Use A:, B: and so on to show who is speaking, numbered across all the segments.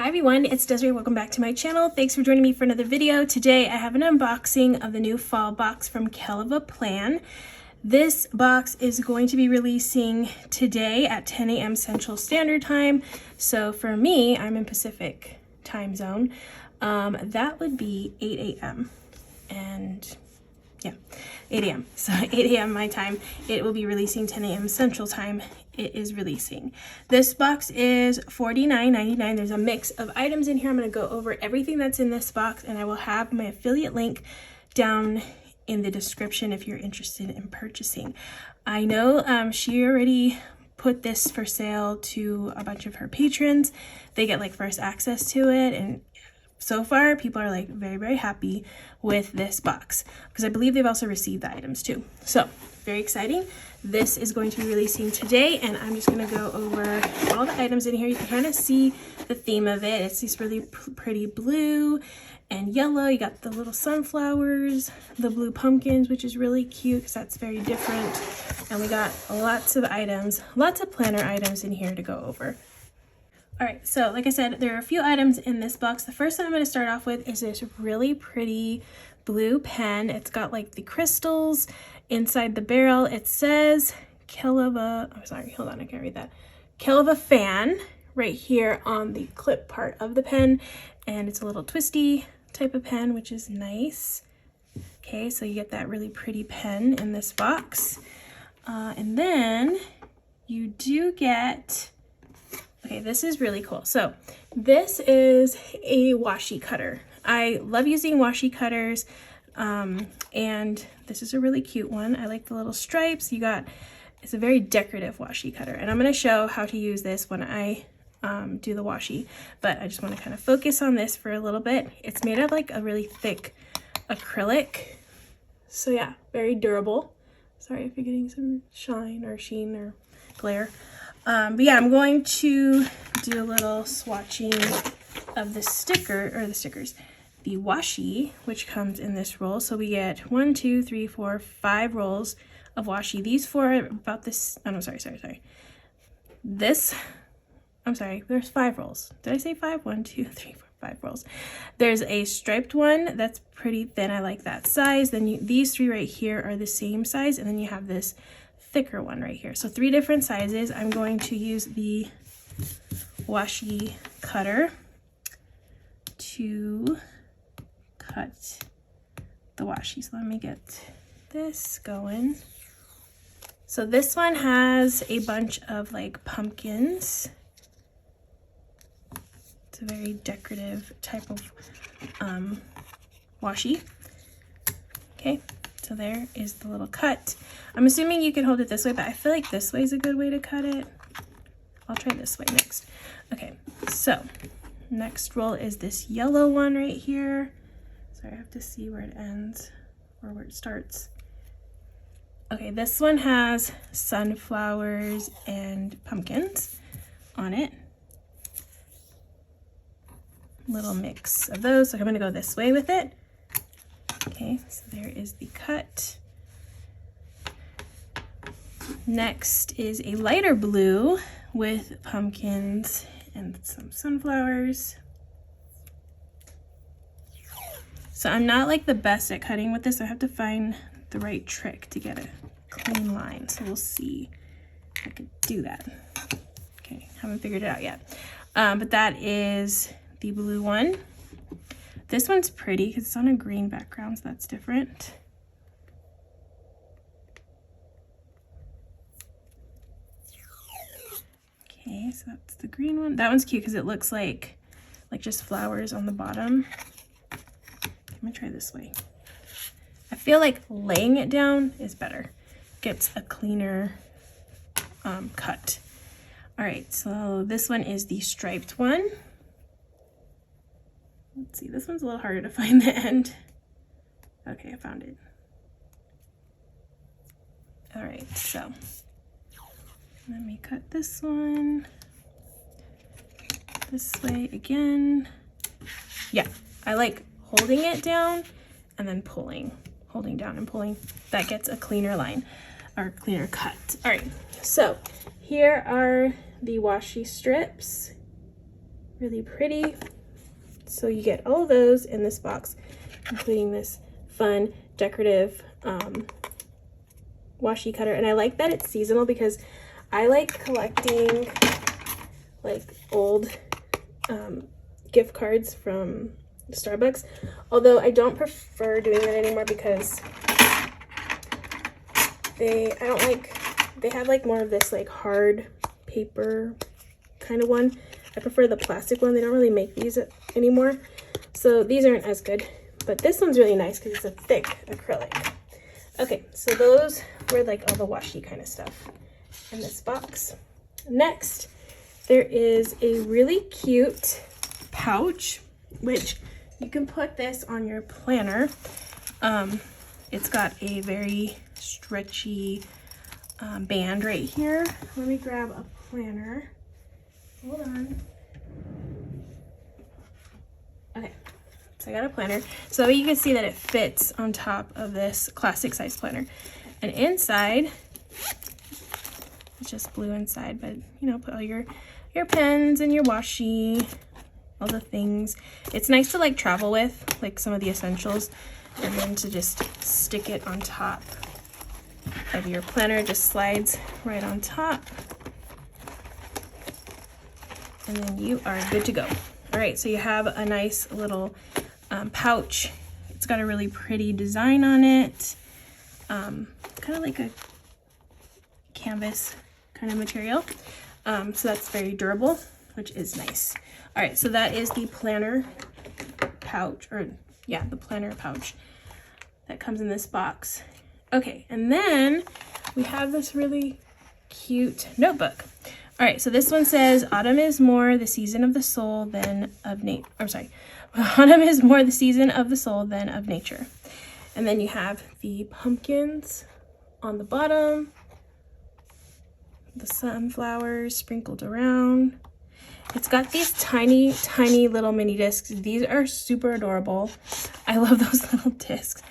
A: Hi everyone, it's Desiree. Welcome back to my channel. Thanks for joining me for another video. Today I have an unboxing of the new fall box from Kell of Plan. This box is going to be releasing today at 10 a.m. Central Standard Time. So for me, I'm in Pacific time zone. That would be 8 a.m. and yeah, 8 a.m. So 8 a.m. my time. It will be releasing 10 a.m. Central Time. It is releasing. This box is $49.99. There's a mix of items in here. I'm going to go over everything that's in this box, and I will have my affiliate link down in the description if you're interested in purchasing. I know she already put this for sale to a bunch of her patrons. They get like first access to it, and so far people are like very happy with this box because I believe they've also received the items too. So very exciting. This is going to be releasing today, and I'm just going to go over all the items in here. You can kind of see the theme of it. It's these really pretty blue and yellow. You got the little sunflowers, the blue pumpkins, which is really cute because that's very different. And we got lots of items, lots of planner items in here to go over. All right, so like I said, there are a few items in this box. The first one I'm going to start off with is this really pretty blue pen. It's got like the crystals inside the barrel. It says KellofaPlan right here on the clip part of the pen, and it's a little twisty type of pen, which is nice. Okay, so you get that really pretty pen in this box, and then you do get, okay, this is really cool. So this is a washi cutter. I love using washi cutters, and this is a really cute one. I like the little stripes. It's a very decorative washi cutter, and I'm going to show how to use this when I do the washi, but I just want to kind of focus on this for a little bit. It's made of like a really thick acrylic, so yeah, very durable. Sorry if you're getting some shine or sheen or glare. But yeah, I'm going to do a little swatching of the the washi, which comes in this roll. So we get 5 rolls of washi. These four are about this. Oh no, sorry. There's 5 rolls. Did I say 5? 1, 2, 3, 4, 5 rolls. There's a striped one that's pretty thin. I like that size. Then these 3 right here are the same size, and then you have this thicker one right here. So 3 different sizes. I'm going to use the washi cutter to cut the washi. So let me get this going. So this one has a bunch of like pumpkins. It's a very decorative type of washi. Okay, so there is the little cut. I'm assuming you can hold it this way, but I feel like this way is a good way to cut it. I'll try this way next. Okay, so next roll is this yellow one right here. Sorry, I have to see where it ends or where it starts. Okay, this one has sunflowers and pumpkins on it. Little mix of those. So I'm gonna go this way with it. Okay, so there is the cut. Next is a lighter blue with pumpkins and some sunflowers. So I'm not like the best at cutting with this. I have to find the right trick to get a clean line. So we'll see if I could do that. Okay, haven't figured it out yet. But that is the blue one. This one's pretty because it's on a green background, so that's different. Okay, so that's the green one. That one's cute because it looks like just flowers on the bottom. Let me try this way. I feel like laying it down is better. Gets a cleaner cut. All right, so this one is the striped one. Let's see, this one's a little harder to find the end. Okay, I found it. All right, so let me cut this one this way again. Yeah, I like holding it down and then pulling, holding down and pulling. That gets a cleaner line or cleaner cut. All right, so here are the washi strips. really pretty. So you get all of those in this box, including this fun decorative washi cutter. And I like that it's seasonal because I like collecting like old gift cards from Starbucks, although I don't prefer doing that anymore because they have like more of this like hard paper kind of one. I prefer the plastic one. They don't really make these anymore, so these aren't as good, but this one's really nice because it's a thick acrylic. Okay, so those were like all the washi kind of stuff in this box. Next, there is a really cute pouch, which you can put this on your planner. It's got a very stretchy band right here. Let me grab a planner. Hold on. Okay, so I got a planner. So you can see that it fits on top of this classic size planner. And inside, it's just blue inside, but you know, put all your pens and your washi, all the things. It's nice to like travel with, like some of the essentials, and then to just stick it on top of your planner. Just slides right on top, and then you are good to go. All right, so you have a nice little pouch. It's got a really pretty design on it, kind of like a canvas kind of material. So that's very durable, which is nice. All right, so that is the planner pouch, or yeah, the planner pouch that comes in this box. Okay, and then we have this really cute notebook. All right, so this one says, autumn is more the season of the soul than of autumn is more the season of the soul than of nature. And then you have the pumpkins on the bottom, the sunflowers sprinkled around. It's got these tiny, tiny little mini discs. These are super adorable. I love those little discs.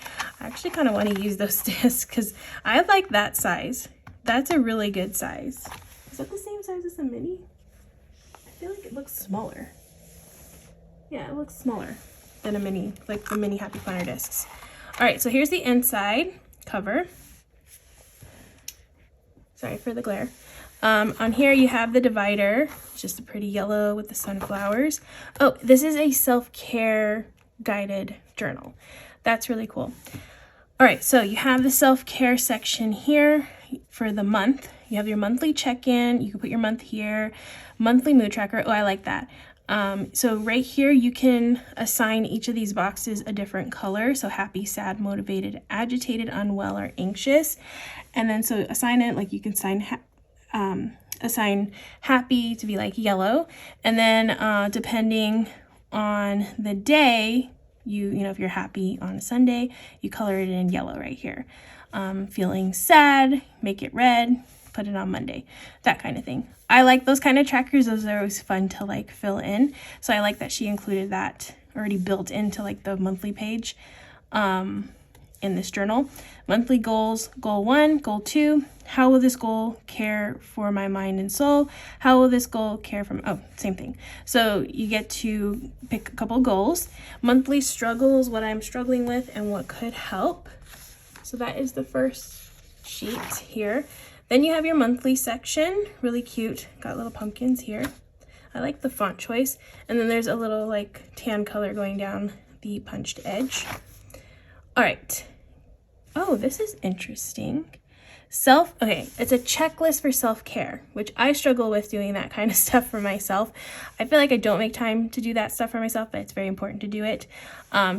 A: I actually kind of want to use those discs because I like that size. That's a really good size. Is that the same size as the mini? I feel like it looks smaller. Yeah, it looks smaller than a mini, like the mini Happy Planner discs. All right, so here's the inside cover. Sorry for the glare. On here you have the divider, just a pretty yellow with the sunflowers. Oh, this is a self-care guided journal. That's really cool. All right, so you have the self-care section here for the month. You have your monthly check-in. You can put your month here. Monthly mood tracker. Oh, I like that. So right here, you can assign each of these boxes a different color. So happy, sad, motivated, agitated, unwell, or anxious. And then so assign it, like you can assign happy to be like yellow. And then depending on the day, you know, if you're happy on a Sunday, you color it in yellow right here. Feeling sad, make it red, put it on Monday, that kind of thing. I like those kind of trackers. Those are always fun to like fill in. So I like that she included that already built into like the monthly page in this journal. Monthly goals, goal 1, goal 2. How will this goal care for my mind and soul? How will this goal care for, same thing. So you get to pick a couple goals. Monthly struggles, what I'm struggling with and what could help. So that is the first sheet here. Then you have your monthly section, really cute. Got little pumpkins here. I like the font choice. And then there's a little like tan color going down the punched edge. All right. Oh, this is interesting. Okay, it's a checklist for self-care, which I struggle with doing that kind of stuff for myself. I feel like I don't make time to do that stuff for myself, but it's very important to do it.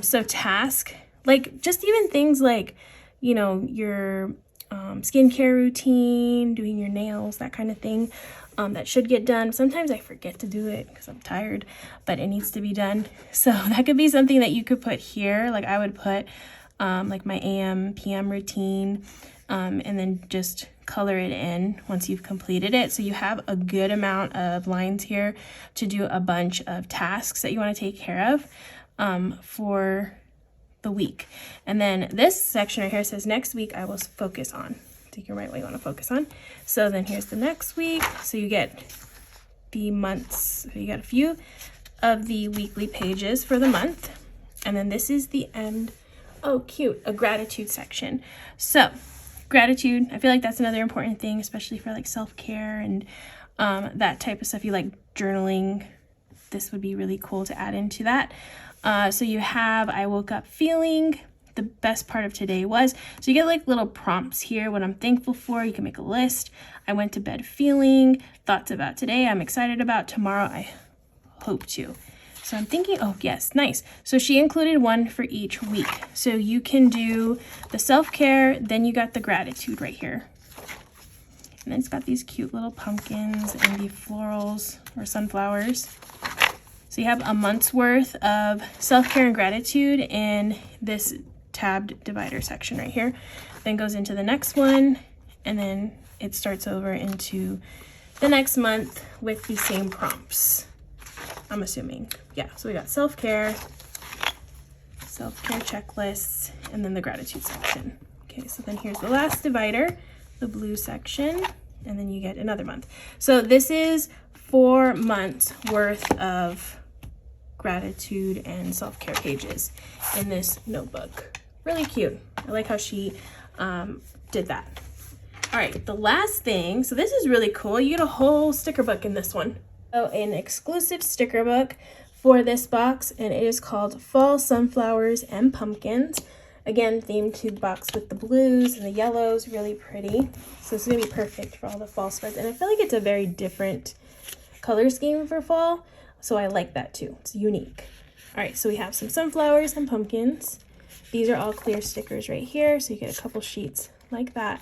A: So task, like just even things like, you know, your skincare routine, doing your nails, that kind of thing, that should get done. Sometimes I forget to do it because I'm tired, but it needs to be done. So that could be something that you could put here. Like I would put like my AM, PM routine, and then just color it in once you've completed it. So you have a good amount of lines here to do a bunch of tasks that you want to take care of for the week. And then this section right here says next week I will focus on. So you can write what you want to focus on. So then here's the next week. So you get the months. So you got a few of the weekly pages for the month. And then this is the end. Oh, cute, a gratitude section. So gratitude, I feel like that's another important thing, especially for like self-care and that type of stuff. You like journaling, this would be really cool to add into that. So you have, I woke up feeling, the best part of today was, so you get like little prompts here, what I'm thankful for, you can make a list. I went to bed feeling, thoughts about today, I'm excited about, tomorrow I hope to. So I'm thinking, oh yes, nice. So she included one for each week. So you can do the self-care, then you got the gratitude right here. And then it's got these cute little pumpkins and the florals or sunflowers. So you have a month's worth of self-care and gratitude in this tabbed divider section right here. Then goes into the next one, and then it starts over into the next month with the same prompts, I'm assuming. Yeah, so we got self-care checklists, and then the gratitude section. Okay, so then here's the last divider, the blue section, and then you get another month. So this is 4 months worth of gratitude and self-care pages in this notebook. Really cute. I like how she did that. All right, the last thing, so this is really cool. You get a whole sticker book in this one. So an exclusive sticker book for this box, and it is called Fall Sunflowers and Pumpkins. Again, themed to the box with the blues and the yellows, really pretty. So it's gonna be perfect for all the fall spreads. And I feel like it's a very different color scheme for fall, so I like that too. It's unique. All right, so we have some sunflowers and pumpkins. These are all clear stickers right here, so you get a couple sheets like that.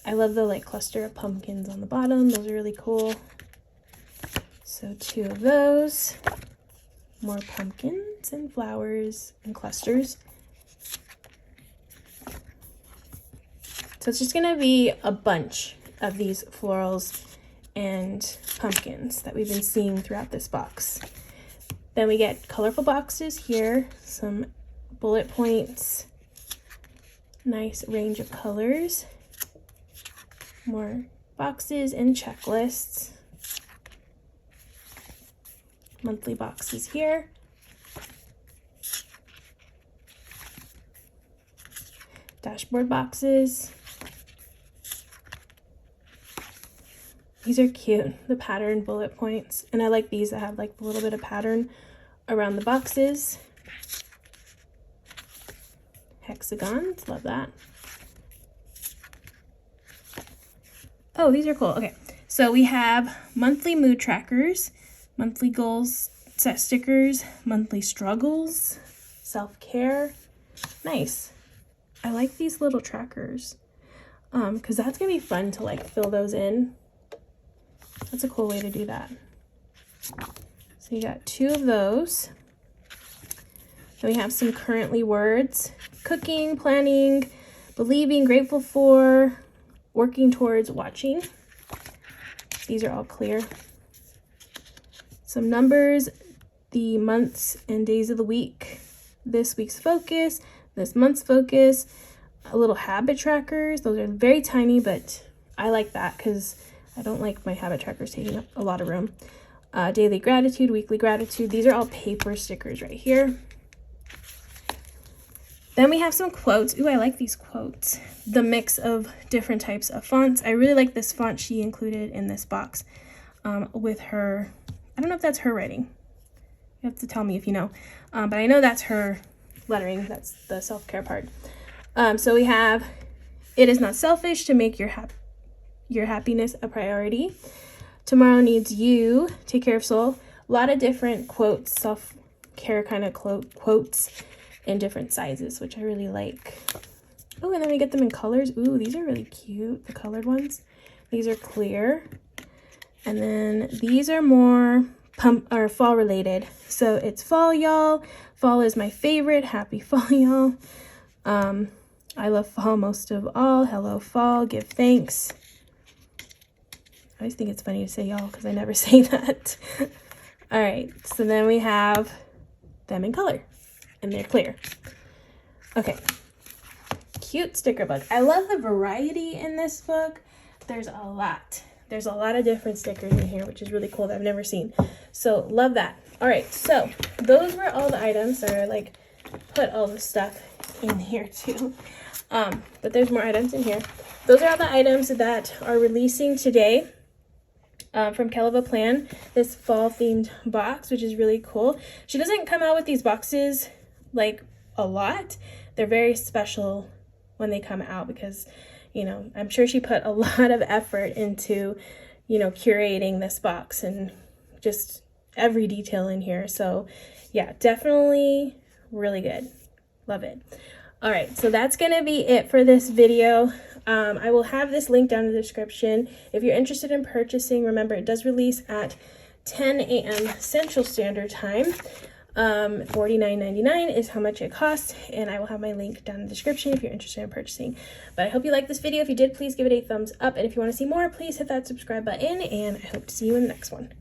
A: I love the like cluster of pumpkins on the bottom. Those are really cool. So 2 of those. More pumpkins and flowers and clusters. So it's just gonna be a bunch of these florals and pumpkins that we've been seeing throughout this box. Then we get colorful boxes here, some bullet points, nice range of colors, more boxes and checklists, monthly boxes here, dashboard boxes. These are cute, the pattern bullet points, and I like these that have like a little bit of pattern around the boxes. Hexagons, love that. Oh, these are cool. Okay, so we have monthly mood trackers, monthly goals, set stickers, monthly struggles, self-care. Nice. I like these little trackers because that's gonna be fun to like fill those in. That's a cool way to do that. So you got 2 of those. Then we have some currently words: cooking, planning, believing, grateful for, working towards, watching. These are all clear. Some numbers, the months and days of the week, this week's focus, this month's focus, a little habit trackers. Those are very tiny, but I like that because I don't like my habit trackers taking up a lot of room. Daily gratitude, weekly gratitude. These are all paper stickers right here. Then we have some quotes. Ooh, I like these quotes. The mix of different types of fonts. I really like this font she included in this box with her, I don't know if that's her writing. You have to tell me if you know. But I know that's her lettering. That's the self-care part. So we have, it is not selfish to make your happiness a priority. Tomorrow needs you. Take care of soul. A lot of different quotes, self-care kind of quotes in different sizes, which I really like. Oh, and then we get them in colors. Ooh, these are really cute, the colored ones. These are clear. And then these are more fall related. So it's fall, y'all. Fall is my favorite. Happy fall, y'all. I love fall most of all. Hello, fall. Give thanks. I always think it's funny to say y'all because I never say that. All right, so then we have them in color and they're clear. Okay, cute sticker book. I love the variety in this book. There's a lot. There's a lot of different stickers in here, which is really cool that I've never seen. So love that. All right, so those were all the items. Sorry, I like put all the stuff in here too. But there's more items in here. Those are all the items that are releasing today from Kell of Plan, this fall themed box, which is really cool. She doesn't come out with these boxes like a lot. They're very special when they come out because, you know, I'm sure she put a lot of effort into, you know, curating this box and just every detail in here. So yeah, definitely really good. Love it. All right, so that's gonna be it for this video. I will have this link down in the description. If you're interested in purchasing, remember it does release at 10 a.m. Central Standard Time. $49.99 is how much it costs, and I will have my link down in the description if you're interested in purchasing. But I hope you liked this video. If you did, please give it a thumbs up, and if you want to see more, please hit that subscribe button, and I hope to see you in the next one.